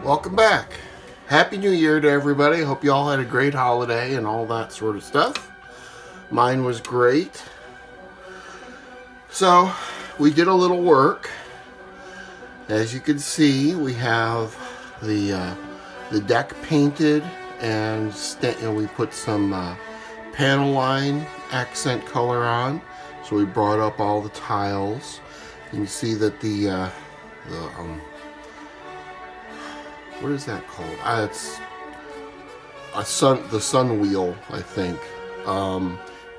Welcome back. Happy New Year to everybody. Hope you all had a great holiday and all that sort of stuff. Mine was great. So, we did a little work. As you can see, we have the deck painted and we put some panel line accent color on. So we brought up all the tiles. You can see that the what is that called? It's the sun wheel, I think,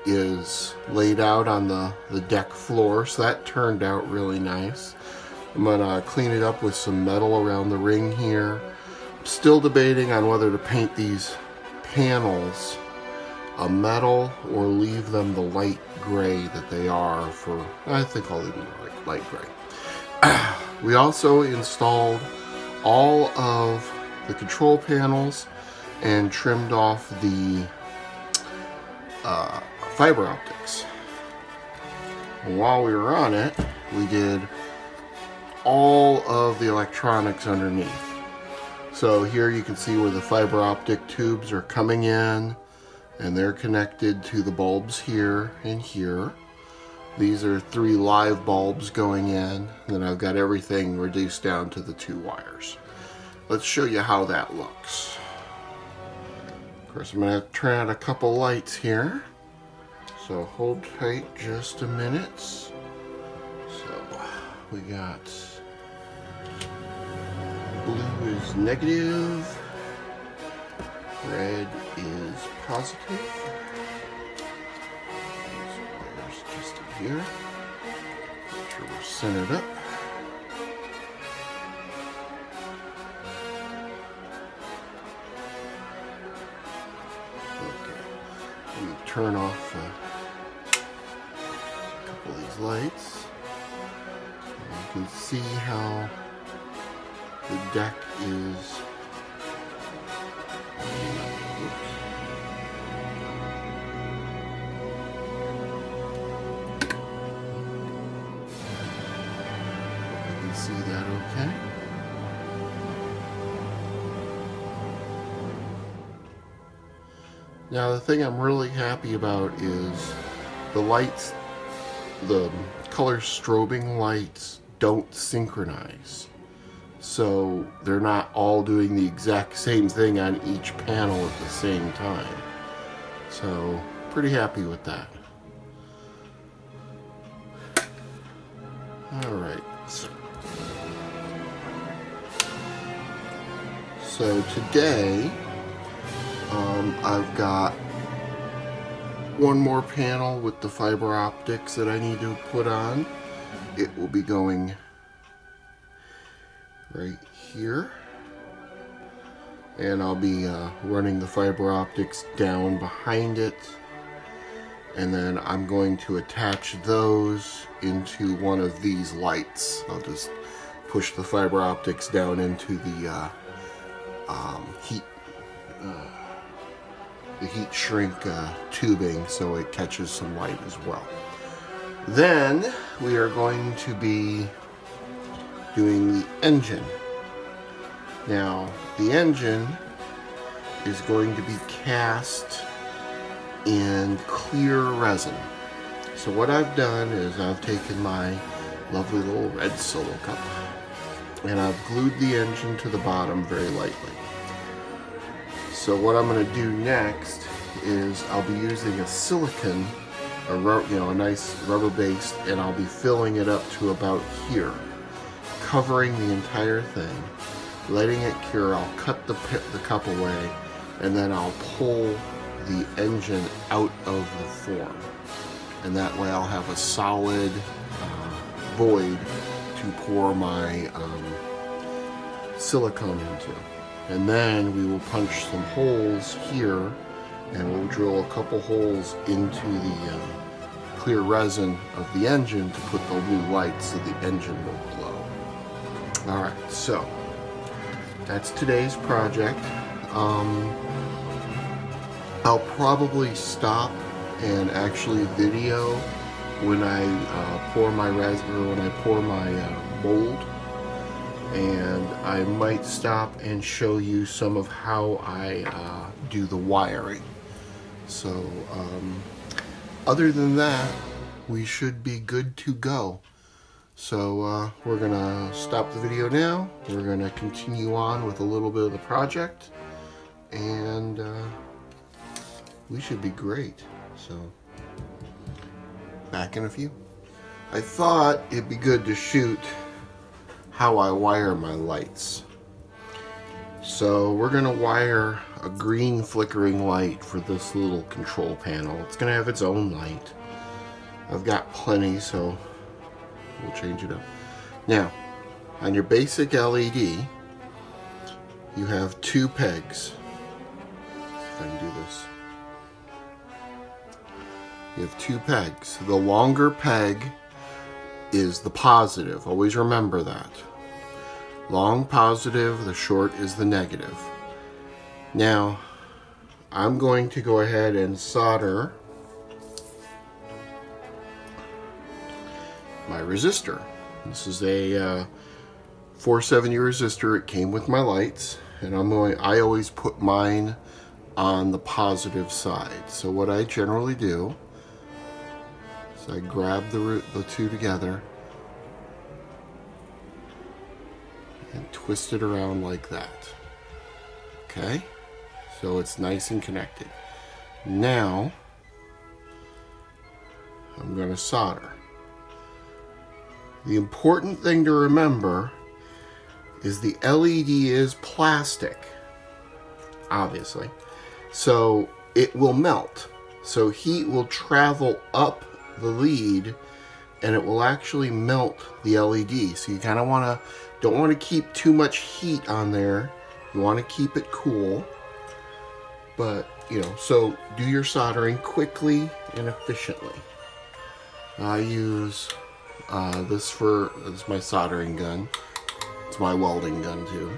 is laid out on the deck floor. So that turned out really nice. I'm gonna clean it up with some metal around the ring here. I'm still debating on whether to paint these panels a metal or leave them the light gray that they are for, I think I'll leave them light gray. We also installed all of the control panels and trimmed off the fiber optics. And while we were on it, we did all of the electronics underneath. So here you can see where the fiber optic tubes are coming in, and they're connected to the bulbs here and here. These are 3 live bulbs going in, and I've got everything reduced down to the 2 wires. Let's show you how that looks. Of course, I'm going to have to turn out a couple lights here, so hold tight just a minute. So we got blue is negative, red is positive. Just here. Make sure we're centered up. Okay. Let me turn off a couple of these lights. And you can see how the deck is. See that okay? Now the thing I'm really happy about is the lights, the color strobing lights don't synchronize. So they're not all doing the exact same thing on each panel at the same time. So pretty happy with that. Alright, so today, I've got one more panel with the fiber optics that I need to put on. It will be going right here. And I'll be running the fiber optics down behind it. And then I'm going to attach those into one of these lights. I'll just push the fiber optics down into the heat shrink tubing so it catches some light as well. Then we are going to be doing the engine. Now the engine is going to be cast in clear resin. So what I've done is I've taken my lovely little red solo cup and I've glued the engine to the bottom very lightly. So what I'm going to do next is I'll be using a silicone, a nice rubber base, and I'll be filling it up to about here, covering the entire thing, letting it cure. I'll cut the cup away, and then I'll pull the engine out of the form, and that way I'll have a solid void to pour my silicone into. And then we will punch some holes here, and we'll drill a couple holes into the clear resin of the engine to put the blue light so the engine will glow. Alright, so that's today's project. I'll probably stop and actually video when I pour my resin, or when I pour my mold and I might stop and show you some of how I do the wiring. So other than that, we should be good to go. So we're gonna stop the video now. We're gonna continue on with a little bit of the project, and we should be great. So back in a few. I thought it'd be good to shoot how I wire my lights. So we're gonna wire a green flickering light for this little control panel. It's gonna have its own light. I've got plenty, so we'll change it up. Now, on your basic LED, you have 2 pegs. Let's see if I can do this. You have 2 pegs. The longer peg is the positive. Always remember that. Long positive, the short is the negative. Now, I'm going to go ahead and solder my resistor. This is a 470 resistor. It came with my lights, and I always put mine on the positive side. So what I generally do is I grab the 2 together and twist it around like that. Okay, so it's nice and connected. Now I'm going to solder. The important thing to remember is the LED is plastic, obviously, so it will melt. So heat will travel up the lead, and it will actually melt the LED. So you kind of don't want to keep too much heat on there. You want to keep it cool, but so do your soldering quickly and efficiently. I use this is my soldering gun. It's my welding gun too.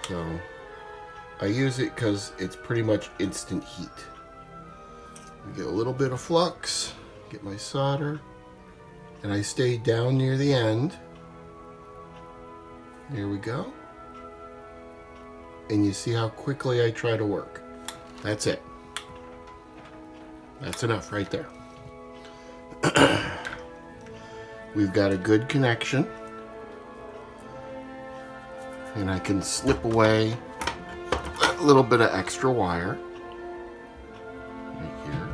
So I use it because it's pretty much instant heat. I get a little bit of flux, get my solder, and I stay down near the end. Here we go. And you see how quickly I try to work. That's it. That's enough right there. We've got a good connection, and I can slip away a little bit of extra wire right here.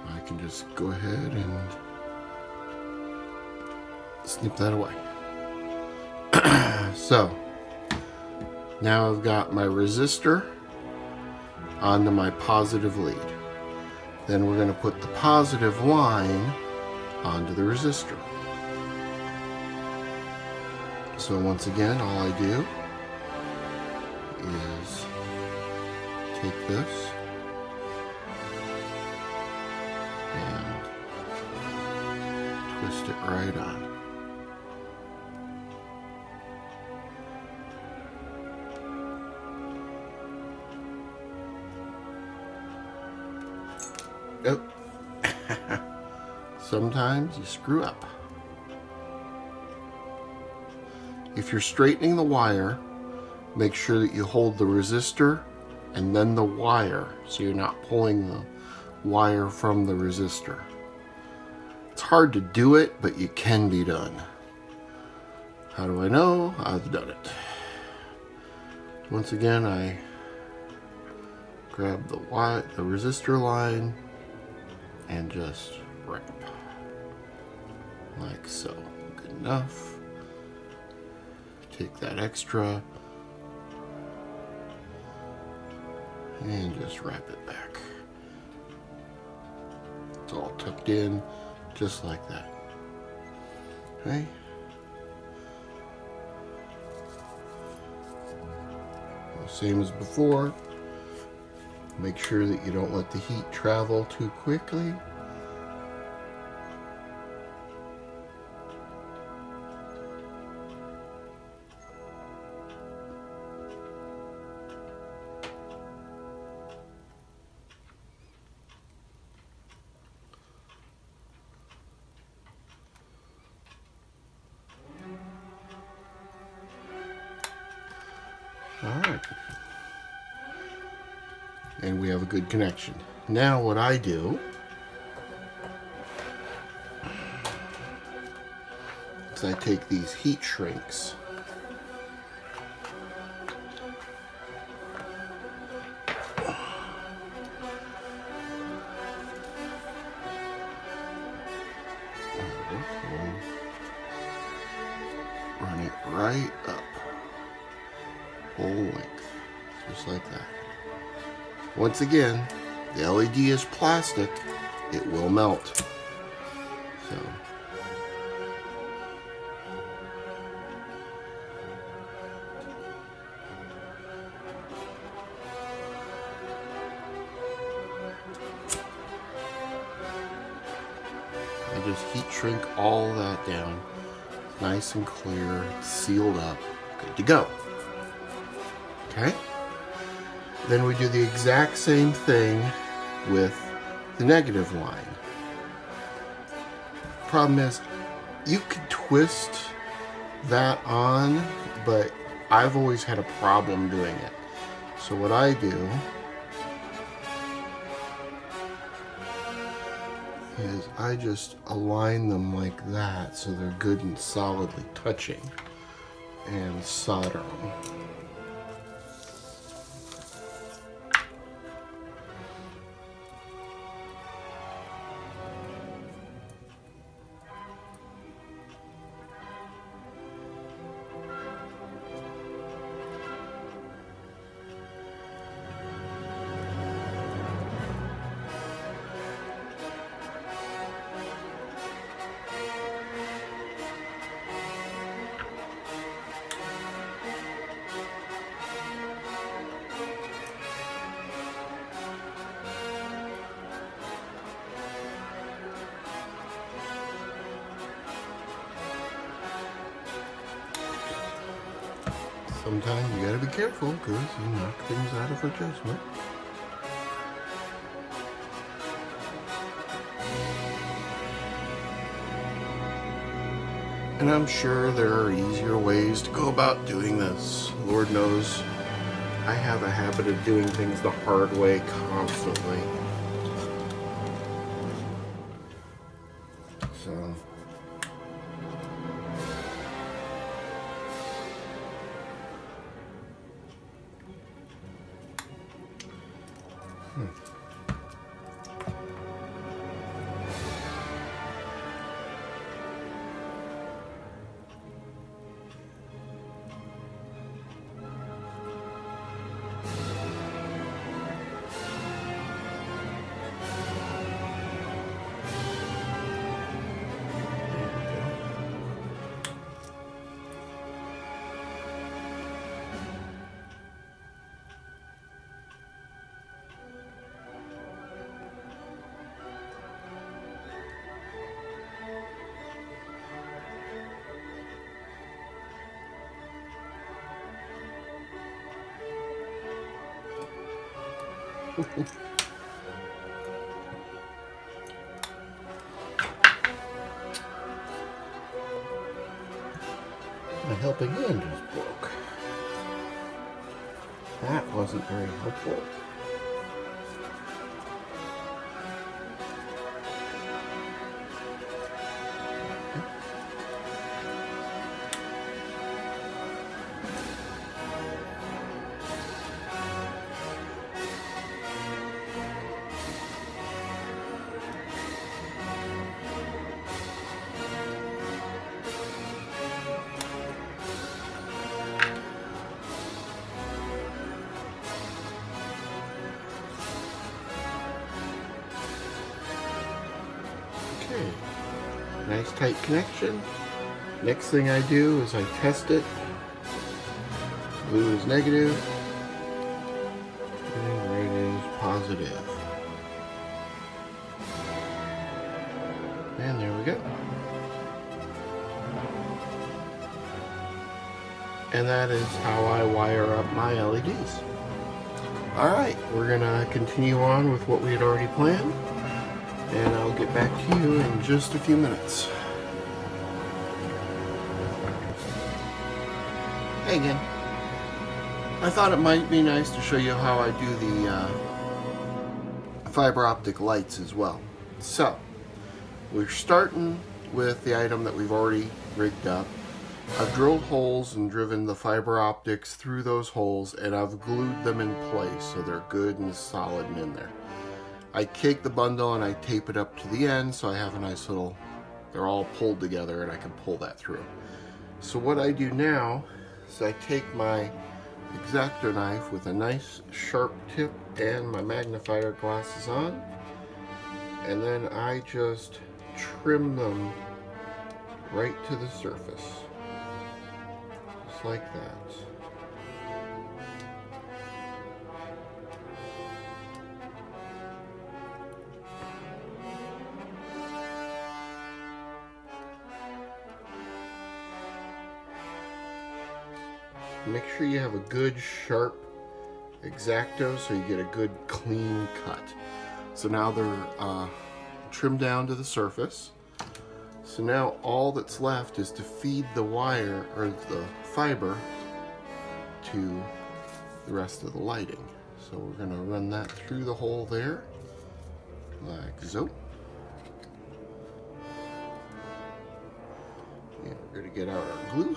I can just go ahead and snip that away. So now I've got my resistor onto my positive lead. Then we're going to put the positive line onto the resistor. So once again, all I do is take this and twist it right on. Oh. Sometimes you screw up. If you're straightening the wire, make sure that you hold the resistor and then the wire, so you're not pulling the wire from the resistor. It's hard to do it, but you can be done. How do I know? I've done it. Once again, I grab the resistor line and just wrap like so. Good enough. Take that extra and just wrap it back. It's all tucked in just like that. Okay. Same as before. Make sure that you don't let the heat travel too quickly. and we have a good connection. Now what I do is I take these heat shrinks run it right up whole length, just like that. Once again, the LED is plastic, it will melt. So I just heat shrink all that down. Nice and clear, sealed up, good to go. Okay? Then we do the exact same thing with the negative line. Problem is, you could twist that on, but I've always had a problem doing it. So what I do is I just align them like that so they're good and solidly touching, and solder them. Sometimes you gotta be careful because you knock things out of adjustment. And I'm sure there are easier ways to go about doing this. Lord knows I have a habit of doing things the hard way constantly. So my helping hand just broke. That wasn't very helpful. Okay, nice tight connection. Next thing I do is I test it. Blue is negative, and red is positive. And there we go. And that is how I wire up my LEDs. Alright, we're gonna continue on with what we had already planned, and I'll get back to you in just a few minutes. Hey again. I thought it might be nice to show you how I do fiber optic lights as well. So we're starting with the item that we've already rigged up. I've drilled holes and driven the fiber optics through those holes, and I've glued them in place so they're good and solid and in there. I cake the bundle and I tape it up to the end so I have a nice little, they're all pulled together and I can pull that through. So what I do now is I take my X-Acto knife with a nice sharp tip and my magnifier glasses on, and then I just trim them right to the surface, just like that. Make sure you have a good sharp X-Acto so you get a good clean cut. So now they're trimmed down to the surface. So now all that's left is to feed the wire or the fiber to the rest of the lighting. So we're going to run that through the hole there, like so. And we're going to get out our glue.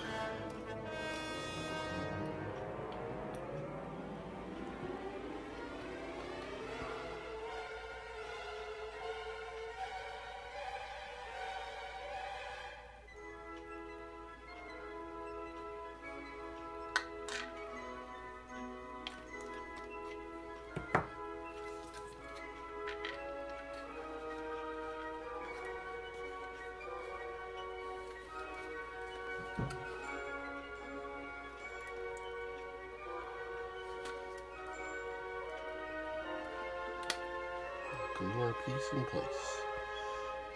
Glue our piece in place.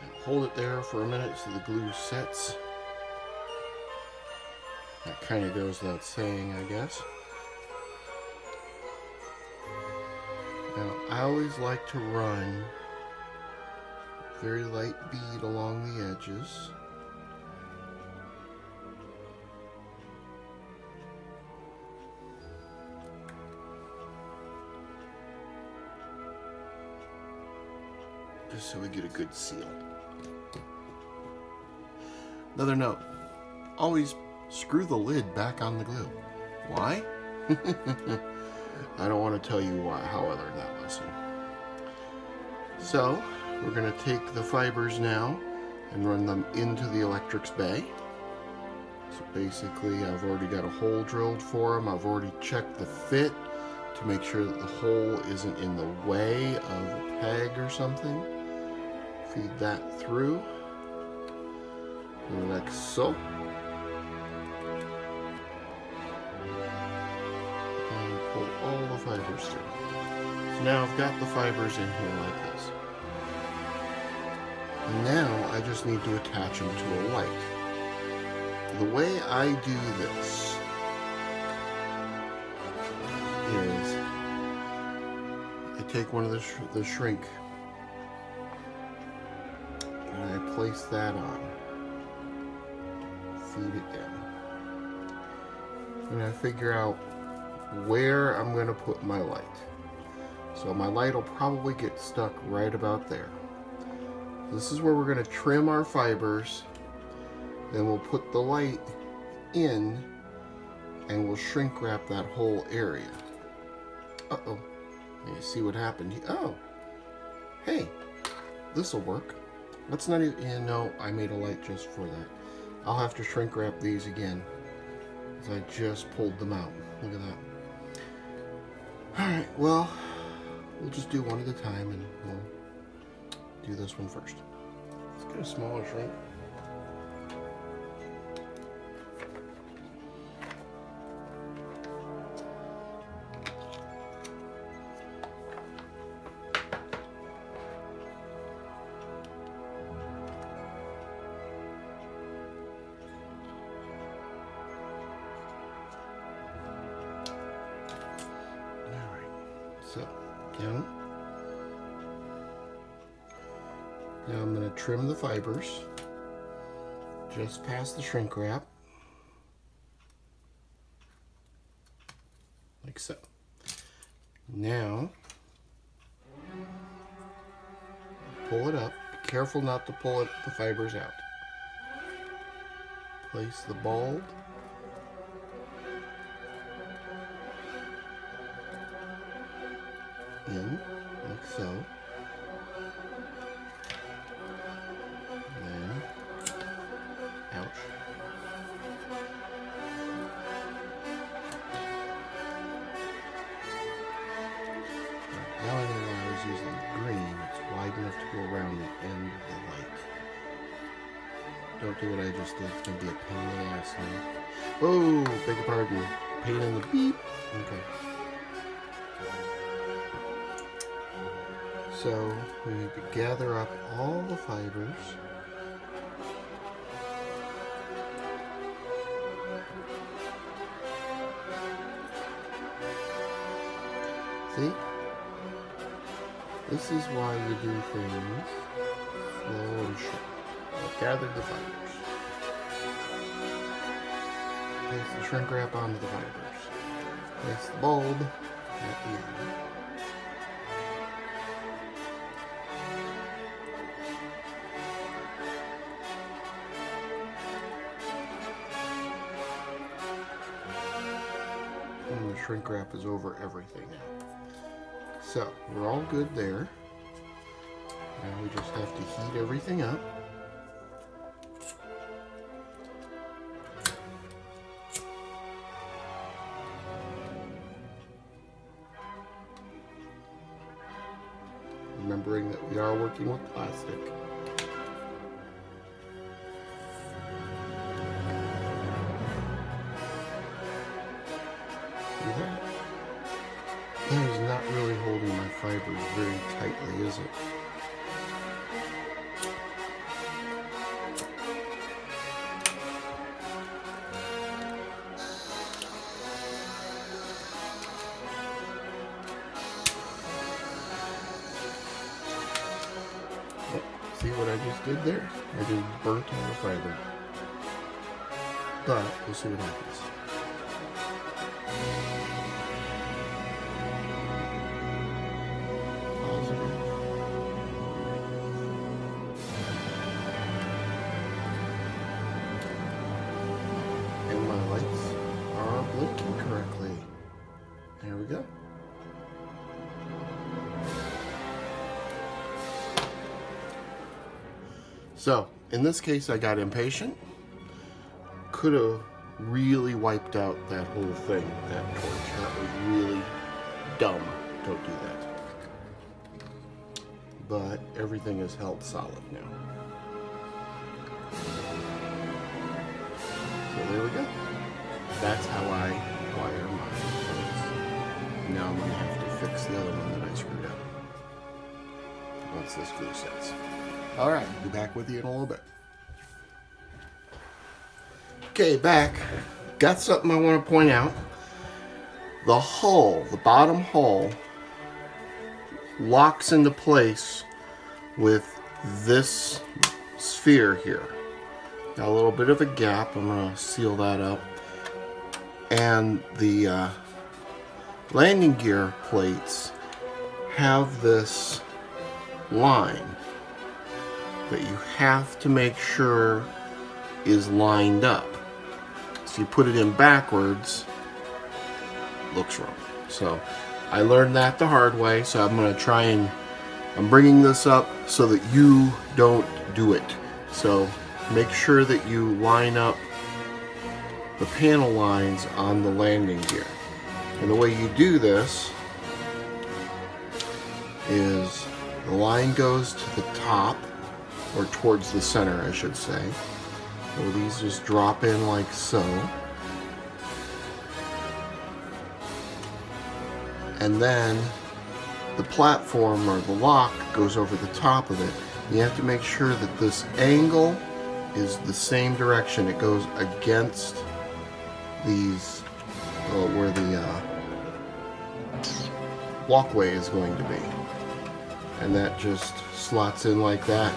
And hold it there for a minute so the glue sets. That kind of goes without saying, I guess. Now, I always like to run a very light bead along the edges. Just so we get a good seal. Another note, always screw the lid back on the glue. Why? I don't want to tell you why, how I learned that lesson. So, we're going to take the fibers now and run them into the electrics bay. So basically, I've already got a hole drilled for them. I've already checked the fit to make sure that the hole isn't in the way of a peg or something. Feed that through, like so. And pull all the fibers through. So now I've got the fibers in here like this. Now I just need to attach them to a light. The way I do this is I take one of the shrink and I place that on, feed it down, and I figure out where I'm going to put my light. So my light will probably get stuck right about there. This is where we're going to trim our fibers, then we'll put the light in and we'll shrink wrap that whole area. Uh-oh, you see what happened? Oh, hey, this'll work. Let's not even, yeah, no, I made a light just for that. I'll have to shrink wrap these again, because I just pulled them out. Look at that. Alright, well, we'll just do one at a time, and we'll do this one first. Let's get a smaller shrink. So, down. Now I'm going to trim the fibers just past the shrink wrap, like so. Now, pull it up. Be careful not to pull the fibers out. Place the bulb in, like so. And then, ouch. Now I know why I was using green. It's wide enough to go around the end of the light. Don't do what I just did. It's going to be a pain in the ass now. Oh, beg your pardon. Pain in the beep. Okay. So we need to gather up all the fibers. See? This is why you do things slow and sure. Gather the fibers. Place the shrink wrap onto the fibers. Place the bulb at the end. And the shrink wrap is over everything now. So, we're all good there. Now we just have to heat everything up. Remembering that we are working with plastic. See that? That is not really holding my fibers very tightly, is it? See what I just did there? I just burnt all the fiber. But we'll see what happens. And my lights are blinking correctly. There we go. So, in this case, I got impatient. Could have really wiped out that whole thing, that torch. That was really dumb. Don't do that. But everything is held solid now. So there we go. That's how I wire mine. Now I'm going to have to fix the other one that I screwed up once this glue sets. Alright, be back with you in a little bit. Okay, back. Got something I want to point out. The hull, the bottom hull, locks into place with this sphere here. Got a little bit of a gap. I'm going to seal that up. And the landing gear plates have this line that you have to make sure is lined up. So you put it in backwards, looks wrong. So I learned that the hard way, so I'm going to try and I'm bringing this up so that you don't do it. So make sure that you line up the panel lines on the landing gear. And the way you do this is the line goes to the top, or towards the center, I should say. So these just drop in like so. And then the platform or the lock goes over the top of it. You have to make sure that this angle is the same direction. It goes against these, where the walkway is going to be. And that just slots in like that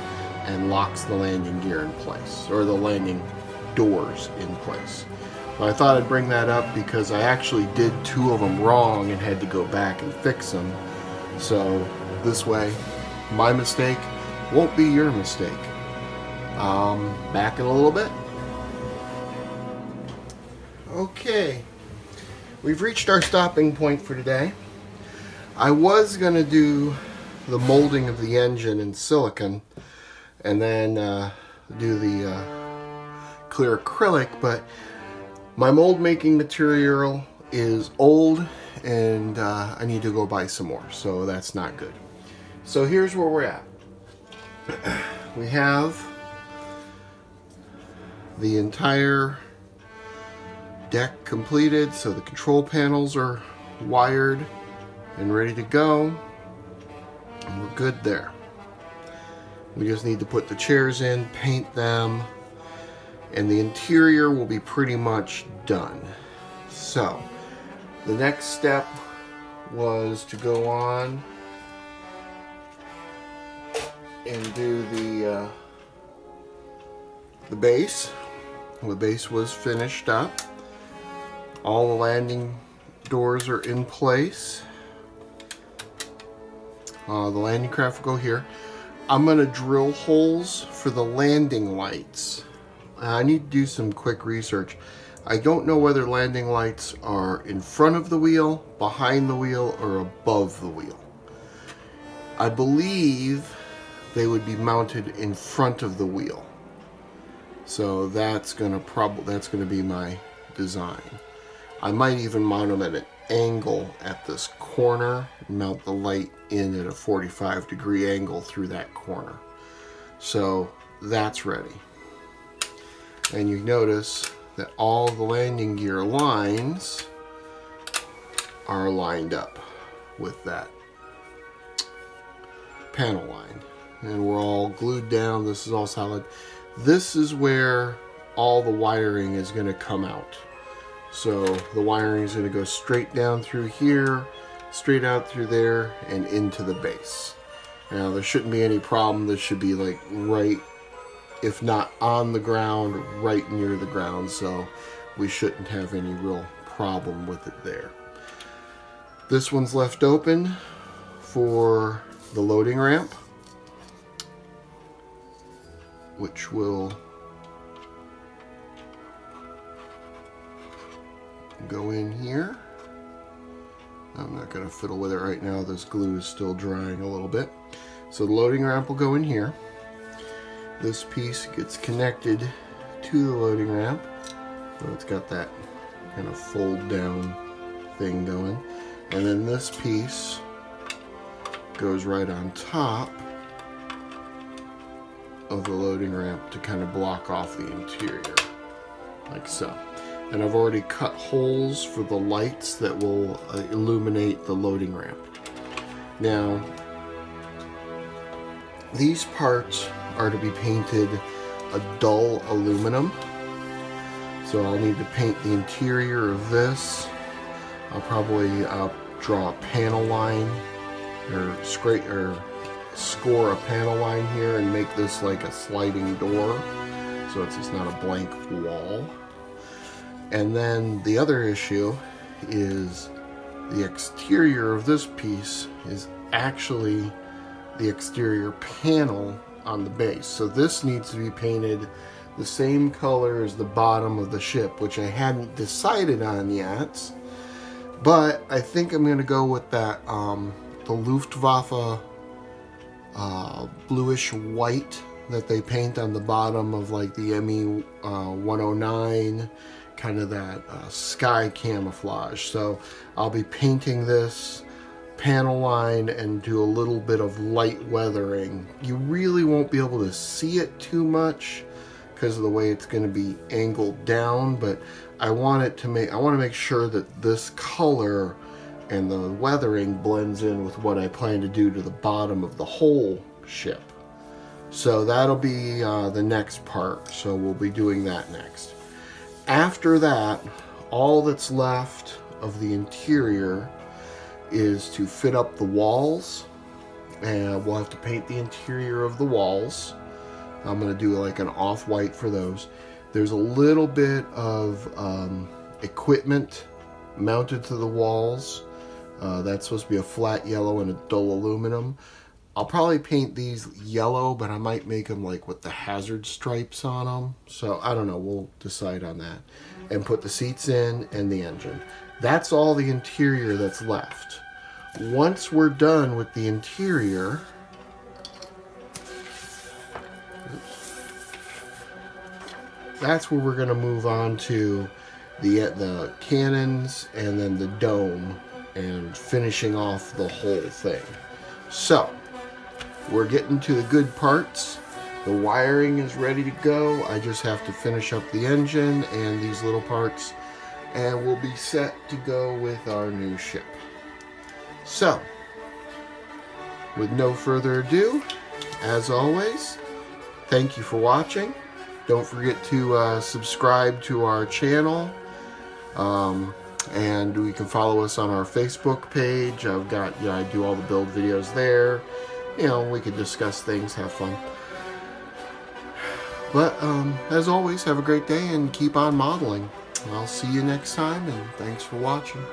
and locks the landing gear in place, or the landing doors in place. But I thought I'd bring that up because I actually did 2 of them wrong and had to go back and fix them. So this way, my mistake, won't be your mistake. Back in a little bit. Okay, we've reached our stopping point for today. I was going to do the molding of the engine in silicon and then do the clear acrylic, but my mold making material is old and I need to go buy some more, so that's not good. So here's where we're at. We have the entire deck completed, so the control panels are wired and ready to go, and we're good there. We just need to put the chairs in, paint them, and the interior will be pretty much done. So the next step was to go on and do the base. The base was finished up. All the landing doors are in place. The landing craft will go here. I'm going to drill holes for the landing lights. I need to do some quick research. I don't know whether landing lights are in front of the wheel, behind the wheel, or above the wheel. I believe they would be mounted in front of the wheel. So that's going to be my design. I might even mount them at an angle at this corner, mount the light in at a 45-degree angle through that corner. So that's ready. And you notice that all the landing gear lines are lined up with that panel line. And we're all glued down. This is all solid. This is where all the wiring is going to come out. So the wiring is going to go straight down through here, straight out through there, and into the base. Now there shouldn't be any problem. This should be like right, if not on the ground, right near the ground. So we shouldn't have any real problem with it there. This one's left open for the loading ramp, which will go in here. I'm not going to fiddle with it right now. This glue is still drying a little bit. So the loading ramp will go in here. This piece gets connected to the loading ramp. So it's got that kind of fold down thing going. And then this piece goes right on top of the loading ramp to kind of block off the interior, like so. And I've already cut holes for the lights that will illuminate the loading ramp. Now, these parts are to be painted a dull aluminum. So I'll need to paint the interior of this. I'll probably draw a panel line or score a panel line here and make this like a sliding door, so it's just not a blank wall. And then the other issue is the exterior of this piece is actually the exterior panel on the base. So this needs to be painted the same color as the bottom of the ship, which I hadn't decided on yet. But I think I'm going to go with that, the Luftwaffe bluish white that they paint on the bottom of like the ME 109, kind of that sky camouflage. So I'll be painting this panel line and do a little bit of light weathering. You really won't be able to see it too much because of the way it's going to be angled down, but I want to make sure that this color and the weathering blends in with what I plan to do to the bottom of the whole ship. So that'll be the next part, so we'll be doing that next. After that, all that's left of the interior is to fit up the walls, and we'll have to paint the interior of the walls. I'm going to do like an off-white for those. There's a little bit of equipment mounted to the walls. That's supposed to be a flat yellow and a dull aluminum. I'll probably paint these yellow, but I might make them like with the hazard stripes on them. So I don't know, we'll decide on that. And put the seats in and the engine. That's all the interior that's left. Once we're done with the interior, that's where we're going to move on to the cannons and then the dome and finishing off the whole thing. So we're getting to the good parts. The wiring is ready to go. I just have to finish up the engine and these little parts, and we'll be set to go with our new ship. So with no further ado, as always, thank you for watching. Don't forget to subscribe to our channel, and you can follow us on our Facebook page. I do all the build videos there. We can discuss things, have fun. But as always, have a great day and keep on modeling. I'll see you next time, and thanks for watching.